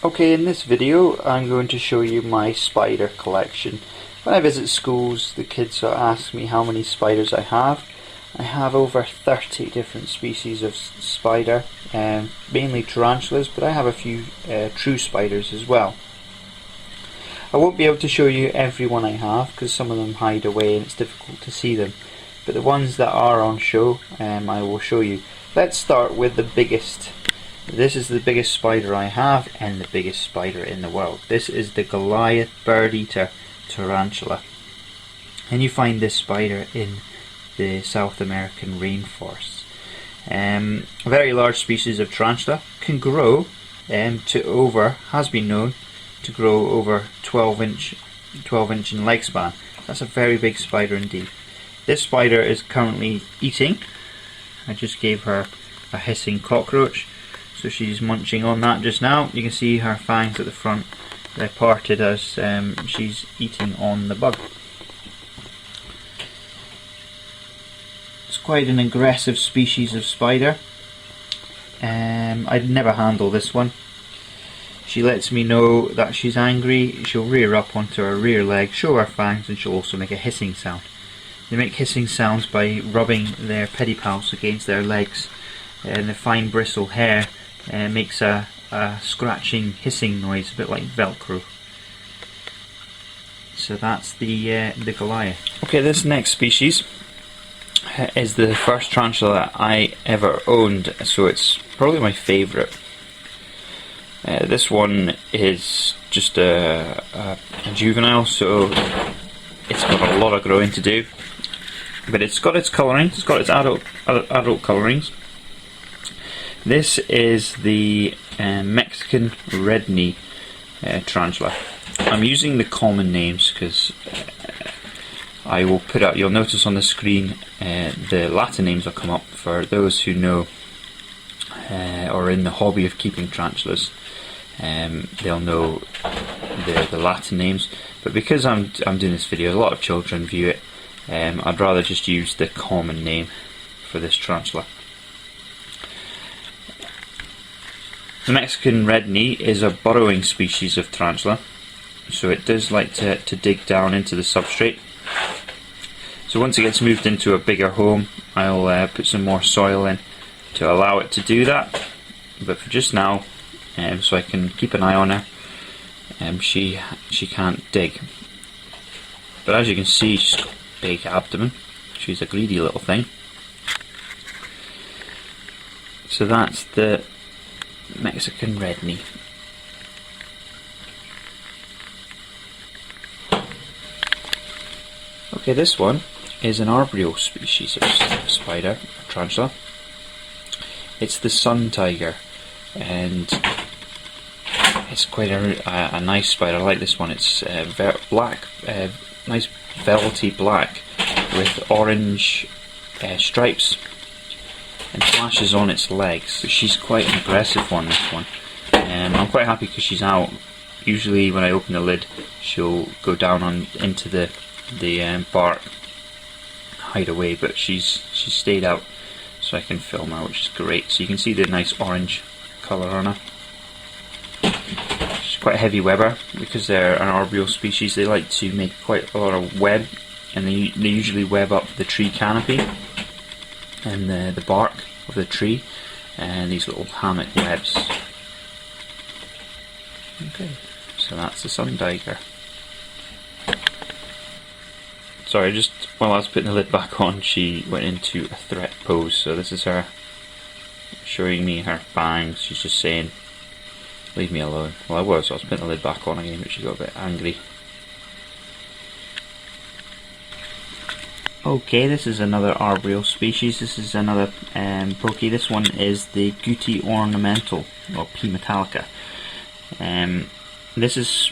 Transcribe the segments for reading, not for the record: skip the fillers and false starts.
Okay, in this video I'm going to show you my spider collection. When I visit schools, the kids ask me how many spiders I have. I have over 30 different species of spider, mainly tarantulas, but I have a few true spiders as well. I won't be able to show you every one I have because some of them hide away and it's difficult to see them, but the ones that are on show I will show you. Let's start with the biggest. This is the biggest spider I have and the biggest spider in the world. This is the Goliath bird-eater tarantula, and you find this spider in the South American rainforests. A very large species of tarantula can grow has been known to grow over 12 inch in leg span. That's a very big spider indeed. This spider is currently eating. I just gave her a hissing cockroach, so she's munching on that just now. You can see her fangs at the front, they're parted as she's eating on the bug. It's quite an aggressive species of spider. I'd never handle this one. She lets me know that she's angry. She'll rear up onto her rear leg, show her fangs, and she'll also make a hissing sound. They make hissing sounds by rubbing their pedipalps against their legs, and the fine bristle hair makes a scratching, hissing noise, a bit like Velcro. So that's the Goliath. Okay, this next species is the first tarantula that I ever owned, so it's probably my favourite. This one is just a juvenile, so it's got a lot of growing to do, but it's got its colouring, it's got its adult colourings. This is the Mexican red knee tarantula. I'm using the common names because I will put out, you'll notice on the screen the Latin names will come up for those who know or are in the hobby of keeping tarantulas. They'll know the Latin names, but because I'm doing this video, a lot of children view it, I'd rather just use the common name for this tarantula. The Mexican red knee is a burrowing species of tarantula, so it does like to dig down into the substrate. So once it gets moved into a bigger home, I'll put some more soil in to allow it to do that, but for just now, so I can keep an eye on her, she can't dig. But as you can see, she's got a big abdomen. She's a greedy little thing. So that's the Mexican red knee. Okay, this one is an arboreal species of spider, tarantula. It's the sun tiger, and it's quite a nice spider. I like this one. It's black, nice velvety black with orange stripes and flashes on its legs. So she's quite an aggressive one, this one. I'm quite happy because she's out. Usually when I open the lid, she'll go down into the bark, hide away, but she's stayed out so I can film her, which is great. So you can see the nice orange colour on her. She's quite a heavy webber because they're an arboreal species. They like to make quite a lot of web, and they usually web up the tree canopy and the bark of the tree, and these little hammock webs. Okay, so that's the sun tiger. Sorry, just while I was putting the lid back on, she went into a threat pose. So this is her showing me her fangs. She's just saying, leave me alone. Well, I was putting the lid back on again, but she got a bit angry. Okay, this is another arboreal species. This is another pokey. This one is the Guti ornamental, or P. metallica. This is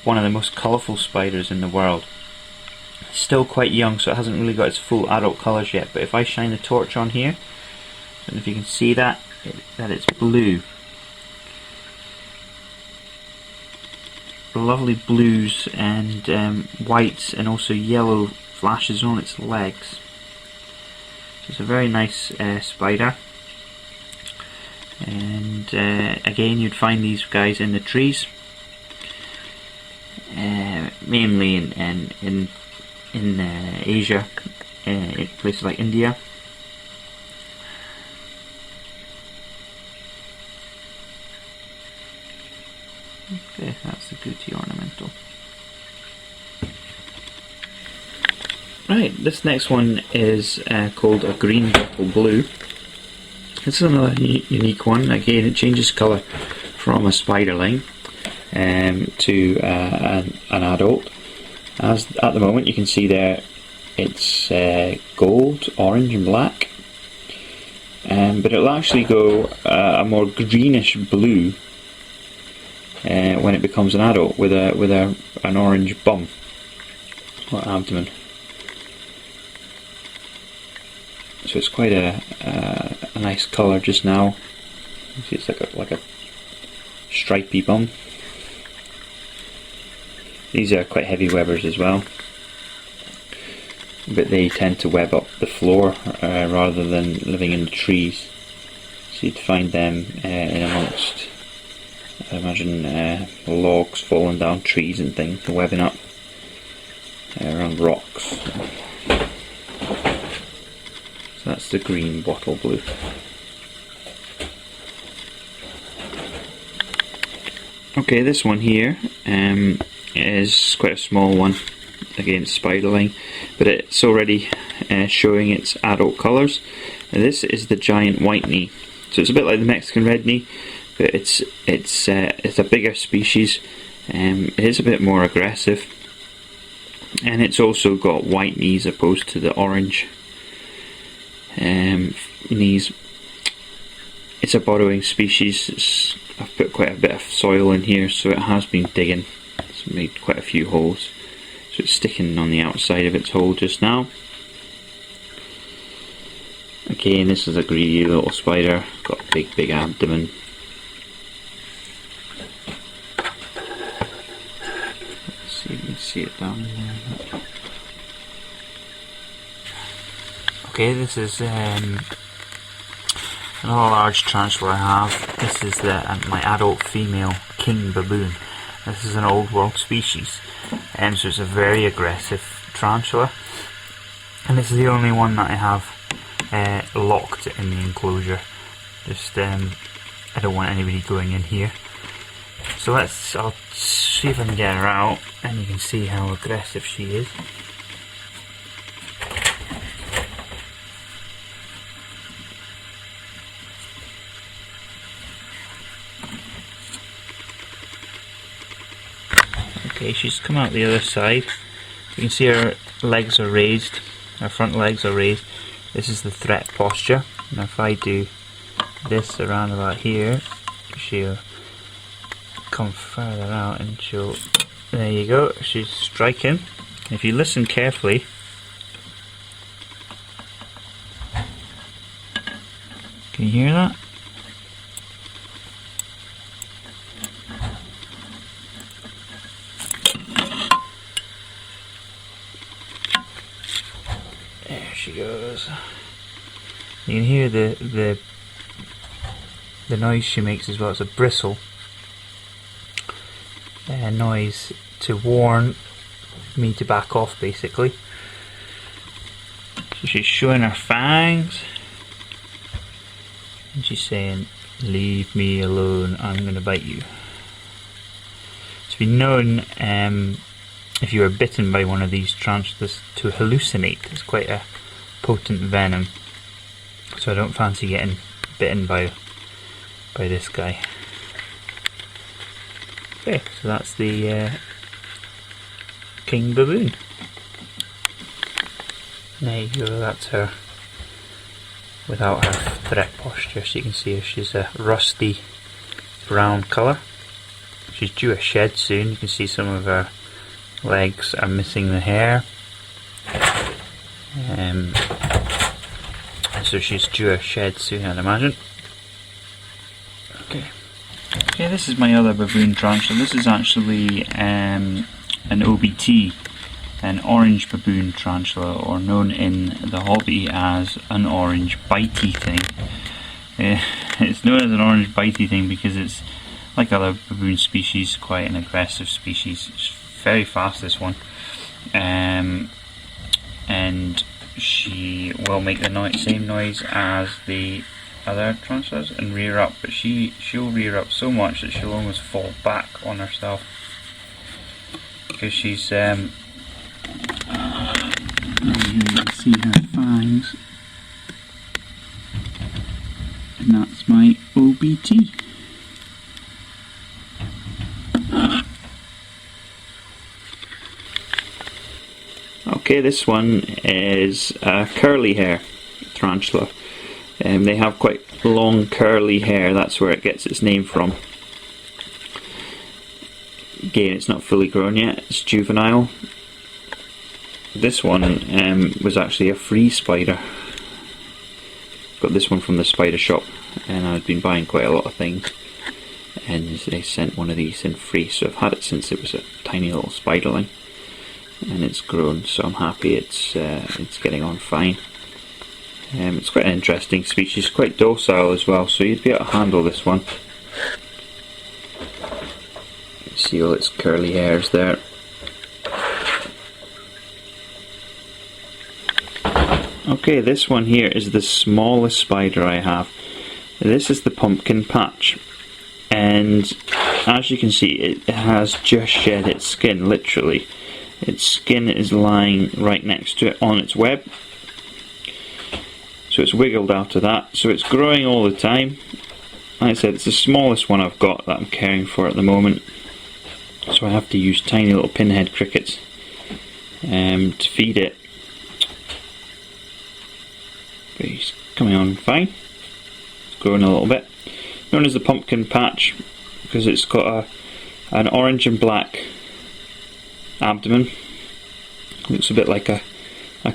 one of the most colourful spiders in the world. It's still quite young, so it hasn't really got its full adult colours yet, but if I shine the torch on here, I don't know if you can see that it's blue. Lovely blues and whites, and also yellow flashes on its legs. It's a very nice spider. And again, you'd find these guys in the trees, mainly in Asia, in places like India. Okay, that's the Gucci ornamental. Right, this next one is called a green bottle blue. This is another unique one. Again, it changes colour from a spiderling to an adult. As at the moment, you can see there, it's gold, orange, and black. But it'll actually go a more greenish blue when it becomes an adult, with an orange bum or abdomen. So it's quite a nice colour just now. You see, it's like a stripy bum. These are quite heavy webbers as well, but they tend to web up the floor rather than living in the trees. So you'd find them in amongst, I imagine, logs falling down trees and things, webbing up around rocks. So that's the green bottle blue. Okay, this one here is quite a small one, again spiderling, but it's already showing its adult colours. This is the giant white knee, so it's a bit like the Mexican red knee, but it's a bigger species. It is a bit more aggressive, and it's also got white knees opposed to the orange knees. It's a burrowing species. I've put quite a bit of soil in here, so it has been digging. It's made quite a few holes, so it's sticking on the outside of its hole just now. Again, this is a greedy little spider, got a big abdomen. Let's see if you can see it down there. Okay, this is another large tarantula I have. This is my adult female King Baboon. This is an old world species, so it's a very aggressive tarantula, and this is the only one that I have locked in the enclosure. Just I don't want anybody going in here. So I'll see if I can get her out, and you can see how aggressive she is. Okay, she's come out the other side. You can see her legs are raised, her front legs are raised. This is the threat posture. Now if I do this around about here, she'll come further out and she'll, there you go, she's striking. If you listen carefully, can you hear that? She goes. You can hear the noise she makes as well. It's a bristle noise to warn me to back off, basically. So she's showing her fangs, and she's saying, "Leave me alone, I'm going to bite you." It's been known, if you are bitten by one of these tarantulas, to hallucinate. It's quite a potent venom, so I don't fancy getting bitten by this guy. Okay, so that's the King Baboon. There you go, that's her without her threat posture. So you can see her, she's a rusty brown colour. She's due a shed soon. You can see some of her legs are missing the hair. So she's due a shed soon, I'd imagine. Okay. Okay, this is my other baboon tarantula. This is actually an OBT, an orange baboon tarantula, or known in the hobby as an orange bitey thing. It's known as an orange bitey thing because it's, like other baboon species, quite an aggressive species. It's very fast, this one, and she will make the same noise as the other tarantulas and rear up, but she'll rear up so much that she'll almost fall back on herself because she's you can see her fangs, and that's my OBT. Okay, this one is a curly hair tarantula. They have quite long curly hair, that's where it gets its name from. Again, it's not fully grown yet, it's juvenile. This one was actually a free spider. Got this one from the spider shop, and I've been buying quite a lot of things, and they sent one of these in free, so I've had it since it was a tiny little spiderling, and it's grown, so I'm happy it's getting on fine. It's quite an interesting species, quite docile as well, so you'd be able to handle this one. See all its curly hairs there. Okay, this one here is the smallest spider I have. This is the pumpkin patch, and as you can see, it has just shed its skin, literally. Its skin is lying right next to it on its web, so it's wiggled out of that, so it's growing all the time. Like I said, it's the smallest one I've got that I'm caring for at the moment, so I have to use tiny little pinhead crickets to feed it. But he's coming on fine, it's growing a little bit. Known as the pumpkin patch because it's got an orange and black abdomen. Looks a bit like a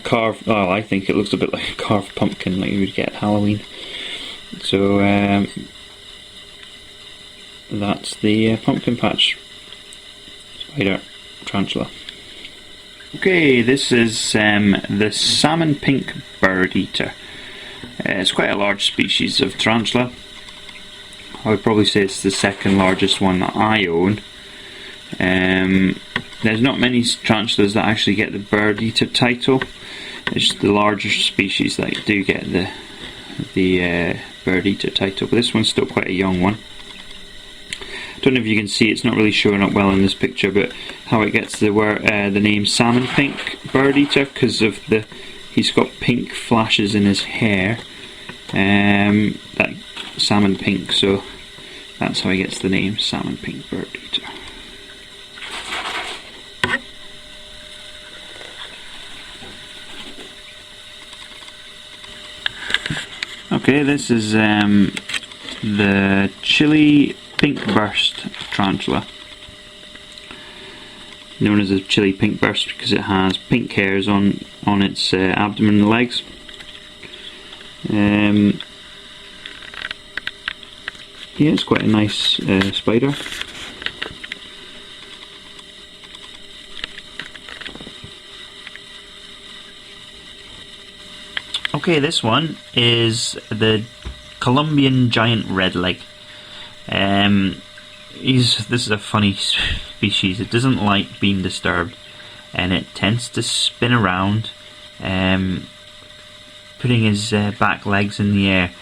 carved, well, I think it looks a bit like a carved pumpkin like you would get at Halloween. So that's the pumpkin patch spider tarantula. Okay, this is the salmon pink bird eater. It's quite a large species of tarantula. I would probably say it's the second largest one that I own. There's not many tarantulas that actually get the bird eater title. It's the larger species that do get the bird eater title, but this one's still quite a young one. I don't know if you can see, it's not really showing up well in this picture, but how it gets the name salmon pink bird eater, because of he's got pink flashes in his hair, that salmon pink, so that's how he gets the name salmon pink bird eater. Okay, this is the Chile pink burst tarantula, known as a Chile pink burst because it has pink hairs on its abdomen and legs. Yeah, it's quite a nice spider. Okay, this one is the Colombian giant redleg. This is a funny species. It doesn't like being disturbed, and it tends to spin around, putting his back legs in the air.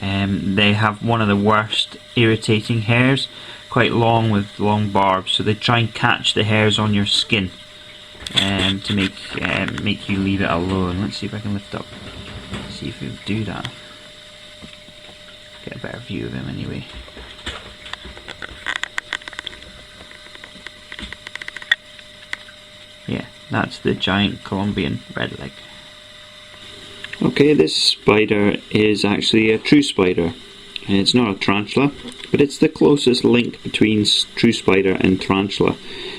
They have one of the worst irritating hairs, quite long with long barbs, so they try and catch the hairs on your skin to make you leave it alone. Let's see if I can lift up, see if we do that. Get a better view of him anyway. Yeah, that's the giant Colombian redleg. Okay, this spider is actually a true spider. It's not a tarantula, but it's the closest link between true spider and tarantula.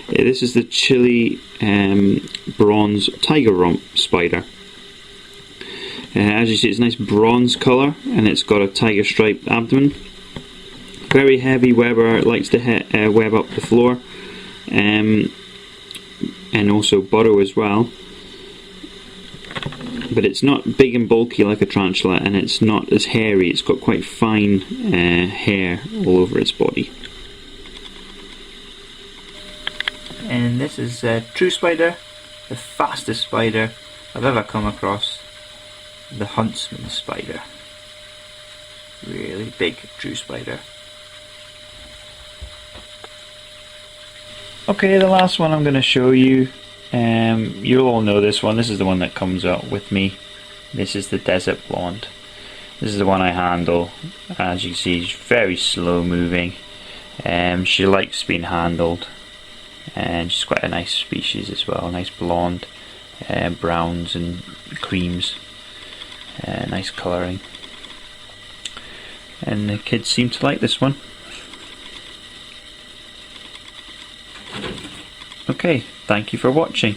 This is the Chile bronze tiger rump spider. As you see, it's a nice bronze colour, and it's got a tiger striped abdomen. Very heavy webber, likes to web up the floor, and also burrow as well. but it's not big and bulky like a tarantula, and it's not as hairy. It's got quite fine hair all over its body. And this is a true spider, the fastest spider I've ever come across, the Huntsman Spider. Really big true spider. Okay, the last one I'm going to show you, you'll all know this one. This is the one that comes up with me. This is the desert blonde. This is the one I handle. As you can see, she's very slow moving. She likes being handled, and she's quite a nice species as well. Nice blonde, browns and creams, nice colouring. And the kids seem to like this one. Okay, thank you for watching.